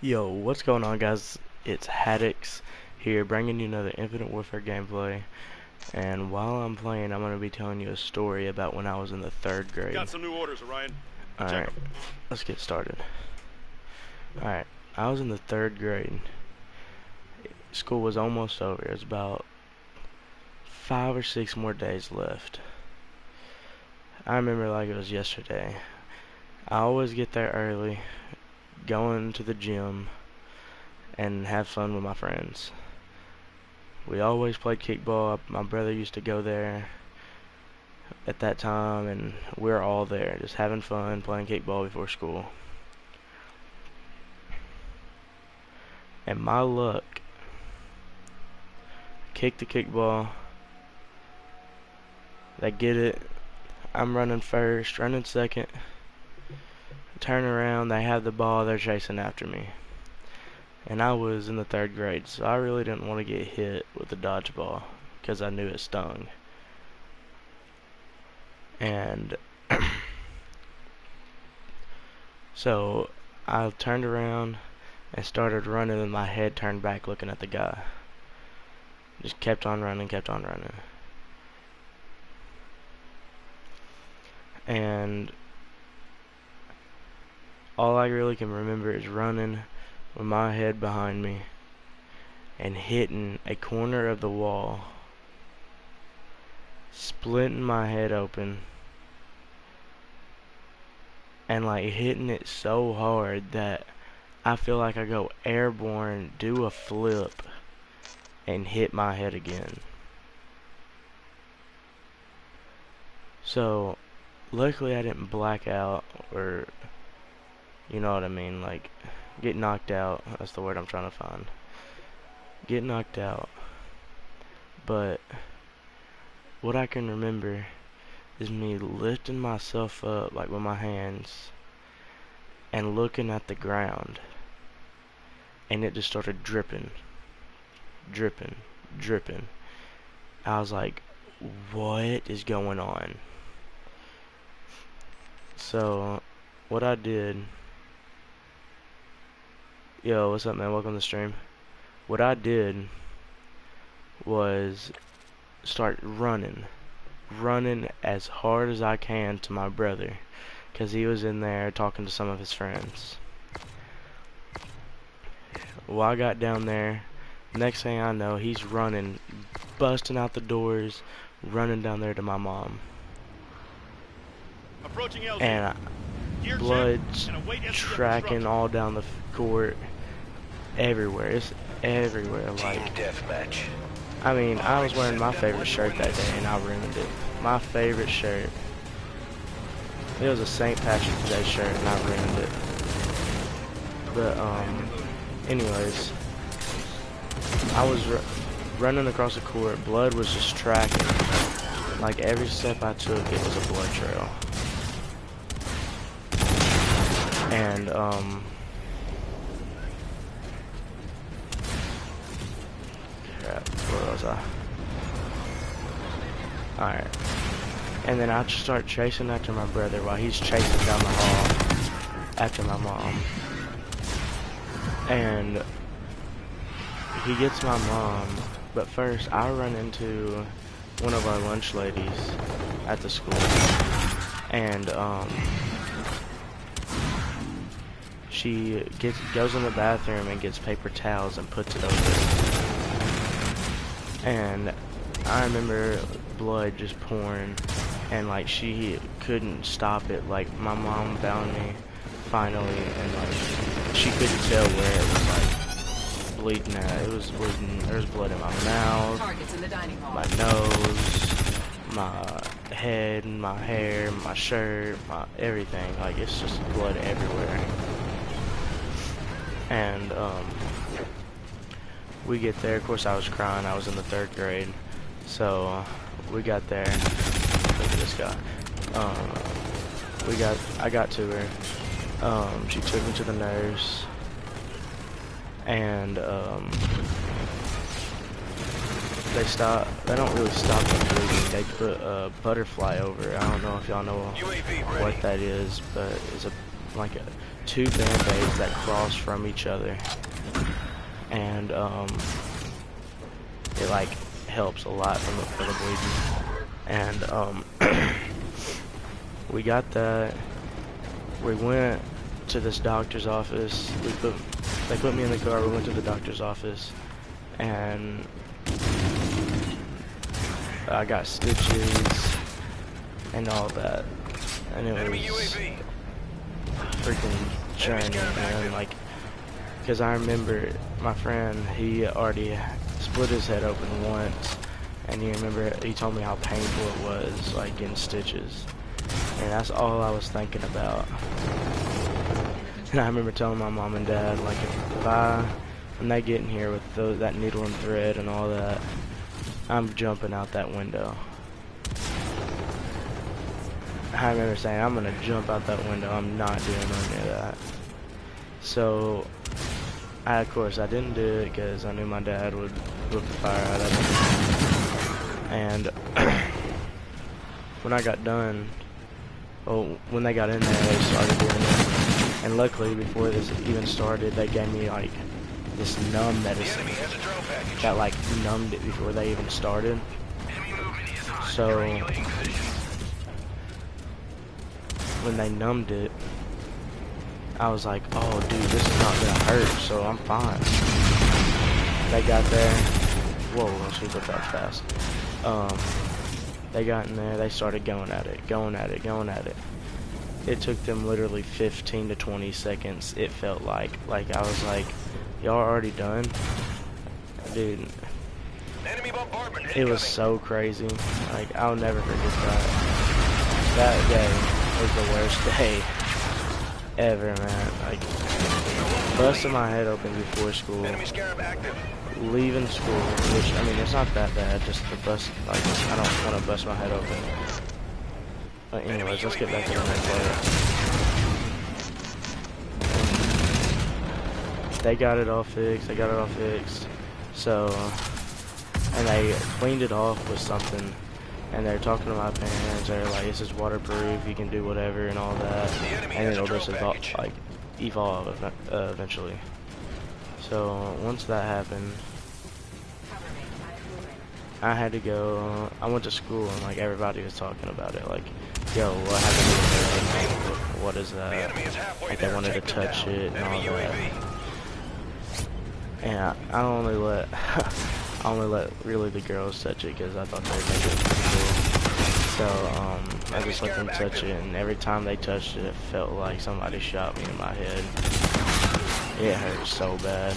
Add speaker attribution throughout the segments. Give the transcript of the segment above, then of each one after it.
Speaker 1: Yo, what's going on, guys? It's Haddix here, bringing you another Infinite Warfare gameplay. And while I'm playing, I'm going to be telling you a story about when I was in the 3rd grade.
Speaker 2: Got some new orders, Orion.
Speaker 1: Alright, let's get started. Alright, I was in the 3rd grade. School was almost over. It was about 5 or 6 more days left. I remember like it was yesterday. I always get there early, going to the gym, and have fun with my friends. We always played kickball. My brother used to go there at that time, and we were all there, just having fun, playing kickball before school. And my luck, kick the kickball, they get it, I'm running first, running second, turn around, they have the ball, they're chasing after me. And I was in the 3rd grade, so I really didn't want to get hit with the dodgeball, because I knew it stung. And so I turned around and started running, and my head turned back looking at the guy. Just kept on running, kept on running. And all I really can remember is running with my head behind me and hitting a corner of the wall, splitting my head open, and like hitting it so hard that I feel like I go airborne, do a flip, and hit my head again. So luckily I didn't black out, or you know what I mean, like get knocked out. That's the word I'm trying to find. Get knocked out. But what I can remember is me lifting myself up like with my hands and looking at the ground, and it just started dripping, dripping, dripping. I was like, what is going on? So what I did, yo, what's up, man? Welcome to the stream. What I did was start running as hard as I can to my brother, because he was in there talking to some of his friends. Well, I got down there, next thing I know, he's running, busting out the doors, running down there to my mom. And blood's tracking all down the court, everywhere. It's everywhere. Like,
Speaker 3: deathmatch.
Speaker 1: I mean, I was wearing my favorite shirt that day, and I ruined it. My favorite shirt. It was a St. Patrick's Day shirt, and I ruined it. But anyways, I was running across the court. Blood was just tracking. Like every step I took, it was a blood trail. And crap, where was I? Alright. And then I just start chasing after my brother while he's chasing down the hall after my mom. And he gets my mom, but first I run into one of our lunch ladies at the school. And she goes in the bathroom and gets paper towels and puts it over it. And I remember blood just pouring, and like she couldn't stop it. Like my mom found me finally, and like she couldn't tell where it was like bleeding at. It was bleeding. There was blood in my mouth, my nose, my head, my hair, my shirt, my everything. Like it's just blood everywhere. And we get there. Of course I was crying. I was in the 3rd grade. So we got there. Look at this guy. I got to her. She took me to the nurse, and they don't really stop the bleeding. They put a butterfly over it. I don't know if y'all know what that is, but it's like two band-aids that cross from each other, and it like helps a lot for the bleeding. And we got that. We went to this doctor's office. They put me in the car. We went to the doctor's office, and I got stitches and all that, and it was freaking journey, man. Like, because I remember my friend, he already split his head open once, and he told me how painful it was, like, getting stitches, and that's all I was thinking about. And I remember telling my mom and dad, like, when they get in here with that needle and thread and all that, I'm jumping out that window. I remember saying, I'm gonna jump out that window. I'm not doing any of that. So, of course, I didn't do it because I knew my dad would whip the fire out of me. And when I got done, when they got in there, they started doing it. And luckily, before this even started, they gave me like this numb medicine that like numbed it before they even started. So when they numbed it, I was like, oh dude, this is not gonna hurt, so I'm fine. They got there. Whoa, she looked that fast. They got in there, they started going at it. It took them literally 15 to 20 seconds, it felt like. Like, I was like, y'all already done? Dude, it was so crazy. Like, I'll never forget that. That day was the worst day ever, man. Like, busting my head open before school, leaving school, which, I mean, it's not that bad, just the bust, like, I don't want to bust my head open. But anyways, let's get back to the next part. They got it all fixed, so, and they cleaned it off with something, and they're talking to my parents, they're like, this is waterproof, you can do whatever and all that, and it'll just evolve eventually. So, once that happened, I had to go, I went to school, and like, everybody was talking about it, like, yo, what happened to the, what is that? Like, they wanted to touch it and all that. And I only let really the girls touch it because I thought they were pretty cool. So I just let them touch it, and every time they touched it, it felt like somebody shot me in my head. It hurt so bad.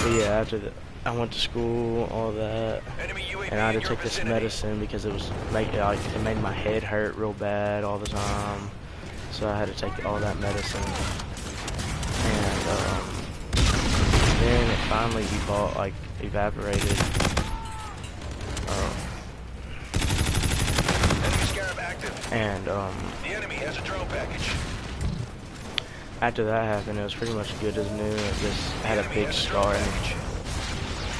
Speaker 1: But yeah, after that, I went to school, all that, and I had to take this medicine because it made my head hurt real bad all the time. So I had to take all that medicine, and then it finally evaporated. And the enemy has a drone package. After that happened, it was pretty much good as new. It just had a big scar in the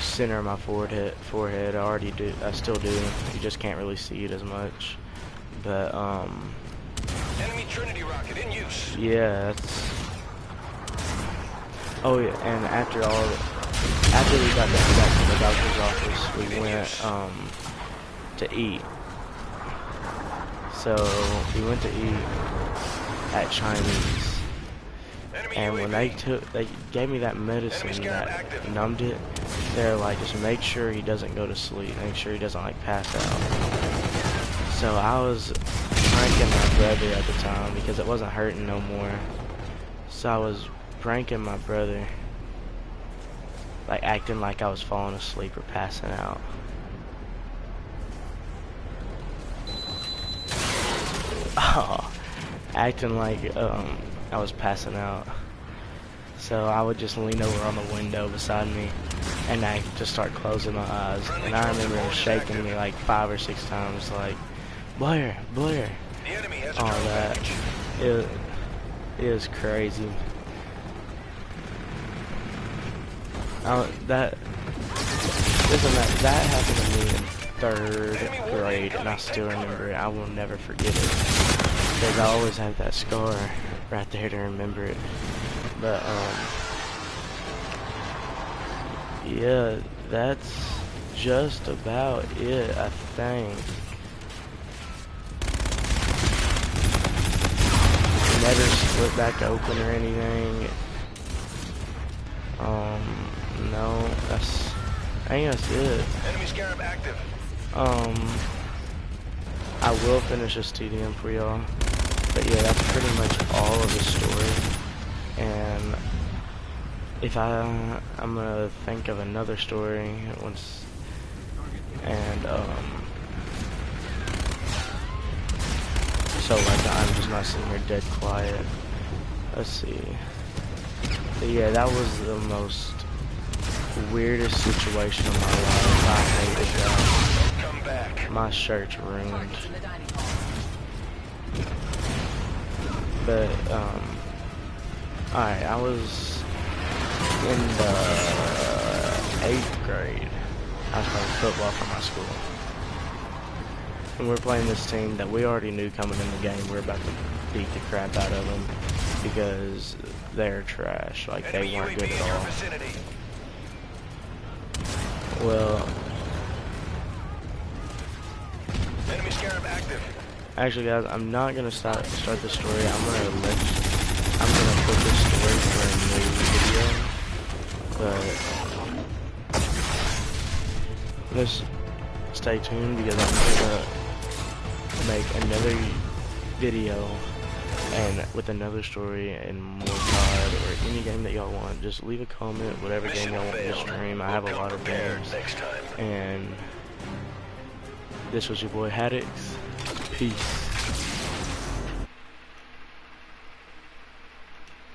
Speaker 1: center of my forehead. I still do. You just can't really see it as much. But enemy Trinity rocket in use. Yeah, that's. Oh yeah, and after we got back from the doctor's office, we went to eat. So we went to eat at Chinese. And when they gave me that medicine that numbed it, they're like, just make sure he doesn't go to sleep, make sure he doesn't like pass out. So I was pranking my brother at the time because it wasn't hurting no more. So I was pranking my brother, like acting like I was falling asleep or passing out. Oh, acting like I was passing out. So I would just lean over on the window beside me, and I just start closing my eyes. And I remember him shaking me like 5 or 6 times, like, Blair, Blair, all that. It was crazy. That happened to me 3rd grade, and I still remember it. I will never forget it, because I always have that scar right there to remember it. But yeah, that's just about it, I think. Never split back open or anything. No, I think that's it.
Speaker 2: Enemy scarab active.
Speaker 1: I will finish this TDM for y'all, but yeah, that's pretty much all of the story. And if I'm gonna think of another story once, and so like I'm just not sitting here dead quiet. Let's see. But yeah, that was the most weirdest situation of my life. I hated that.
Speaker 2: Come back.
Speaker 1: My shirt's ruined. But alright, I was in the 8th grade. I was playing football for my school. And we're playing this team that we already knew coming in the game we're about to beat the crap out of them, because they're trash. Like, they weren't good at all. Well,
Speaker 2: Enemy scarab active.
Speaker 1: actually, guys, I'm not gonna start the story. I'm gonna put this story for a new video, but just stay tuned, because I'm gonna make another video and with another story and more COD or any game that y'all want. Just leave a comment, whatever game y'all want me to stream. I have a lot of games. And this was your boy Haddix. Peace.